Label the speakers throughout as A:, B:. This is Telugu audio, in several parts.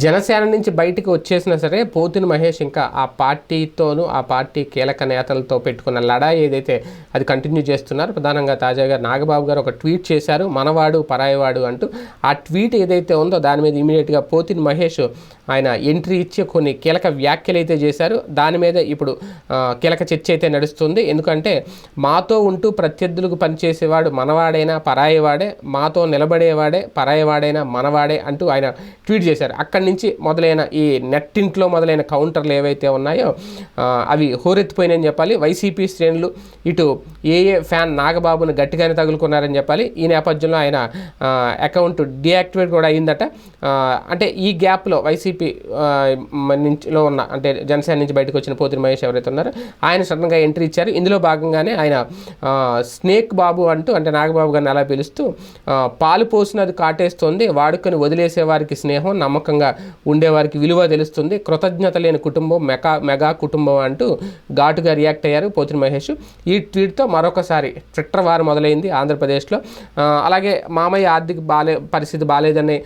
A: జనసేన నుంచి బయటికి వచ్చేసినా సరే పోతిన మహేష్ ఇంకా ఆ పార్టీతోనూ ఆ పార్టీ కీలక నేతలతో పెట్టుకున్న లడాయి ఏదైతే అది కంటిన్యూ చేస్తున్నారు. ప్రధానంగా తాజాగా నాగబాబు గారు ఒక ట్వీట్ చేశారు, మనవాడు పరాయివాడు అంటూ. ఆ ట్వీట్ ఏదైతే ఉందో దాని మీద ఇమీడియట్గా పోతిన మహేష్ ఆయన ఎంట్రీ ఇచ్చి కొన్ని కీలక వ్యాఖ్యలు అయితే చేశారు. దాని మీద ఇప్పుడు కీలక చర్చ అయితే నడుస్తుంది. ఎందుకంటే మాతో ఉంటూ ప్రత్యర్థులకు పనిచేసేవాడు మనవాడైనా పరాయివాడే, మాతో నిలబడేవాడే పరాయివాడైనా మనవాడే అంటూ ఆయన ట్వీట్ చేశారు. అక్కడి నుంచి మొదలైన ఈ నెట్టింట్లో మొదలైన కౌంటర్లు ఏవైతే ఉన్నాయో అవి హోరెత్తిపోయినాయని చెప్పాలి. వైసీపీ శ్రేణులు ఇటు ఏఏ ఫ్యాన్ నాగబాబును గట్టిగానే తగులుకున్నారని చెప్పాలి. ఈ నేపథ్యంలో ఆయన అకౌంట్ డీయాక్టివేట్ కూడా అయిందట. అంటే ఈ గ్యాప్లో వైసీపీ నుంచిలో ఉన్న అంటే జనసేన నుంచి బయటకు వచ్చిన పోతిన మహేష్ ఎవరైతే ఉన్నారో ఆయన సడన్గా ఎంట్రీ ఇచ్చారు. ఇందులో భాగంగానే ఆయన స్నేక్ బాబు అంటూ అంటే నాగబాబు గారిని అలా పిలుస్తూ పాలు పోసినది కాటేస్తుంది, వాడుకొని వదిలేసే వారికి స్నేహం, నమ్మకంగా ఉండేవారికి విలువ తెలుస్తుంది, కృతజ్ఞత లేని కుటుంబం మెగా కుటుంబం అంటూ ఘాటుగా రియాక్ట్ అయ్యారు పోతిన మహేష్. ఈ ట్వీట్తో మరొకసారి ట్విట్టర్ వారు మొదలైంది ఆంధ్రప్రదేశ్లో. అలాగే మామయ్య ఆర్థిక పరిస్థితి బాగాలేదని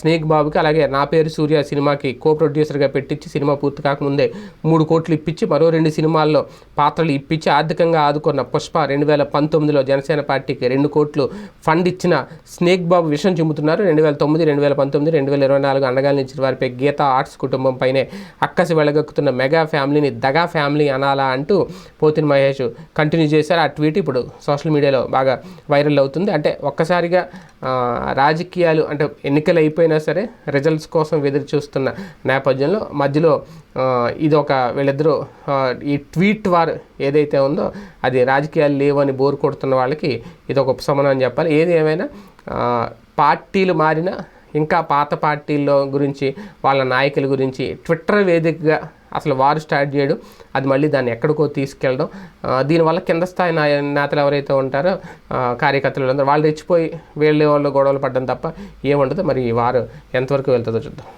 A: స్నేక్ బాబుకి, అలాగే నా పేరు సూర్య సినిమాకి కో ప్రొడ్యూసర్గా పెట్టించి సినిమా పూర్తి కాకముందే 3 కోట్లు ఇప్పించి మరో 2 సినిమాల్లో పాత్రలు ఇప్పించి ఆర్థికంగా ఆదుకున్న పుష్ప 2019లో జనసేన పార్టీకి 2 కోట్లు ఫండ్ ఇచ్చిన స్నేక్ బాబు విషయం చెబుతున్నారు. 2009, 2019, 2024 అండగాలు ఇచ్చిన వారిపై గీతా ఆర్ట్స్ కుటుంబం పైనే అక్కసి వెళ్ళగక్కుతున్న మెగా ఫ్యామిలీని దగా ఫ్యామిలీ అనాలా అంటూ పోతిన మహేష్ కంటిన్యూ చేశారు. ఆ ట్వీట్ ఇప్పుడు సోషల్ మీడియాలో బాగా వైరల్ అవుతుంది. అంటే ఒక్కసారిగా రాజకీయాలు అంటే ఎన్నికలు అయిపోయినా సరే రిజల్ట్స్ కోసం ఎదురు చూస్తున్న నేపథ్యంలో మధ్యలో ఇదొక వీళ్ళిద్దరూ ఈ ట్వీట్ వార్ ఏదైతే ఉందో అది రాజకీయాలు లేవని బోరు కొడుతున్న వాళ్ళకి ఇదొక ఉపశమనం అని చెప్పాలి. ఏది ఏమైనా పార్టీలు మారినా ఇంకా పాత పార్టీల్లో గురించి వాళ్ళ నాయకుల గురించి ట్విట్టర్ వేదికగా అసలు వారు స్టార్ట్ చేయడం, అది మళ్ళీ దాన్ని ఎక్కడికో తీసుకెళ్ళడం, దీనివల్ల కింద స్థాయి నేతలు ఎవరైతే ఉంటారో కార్యకర్తలు అందరూ వాళ్ళు రెచ్చిపోయి వాళ్ళు గొడవలు పడడం తప్ప ఏముండదు. మరి వారు ఎంతవరకు వెళ్తుందో చూద్దాం.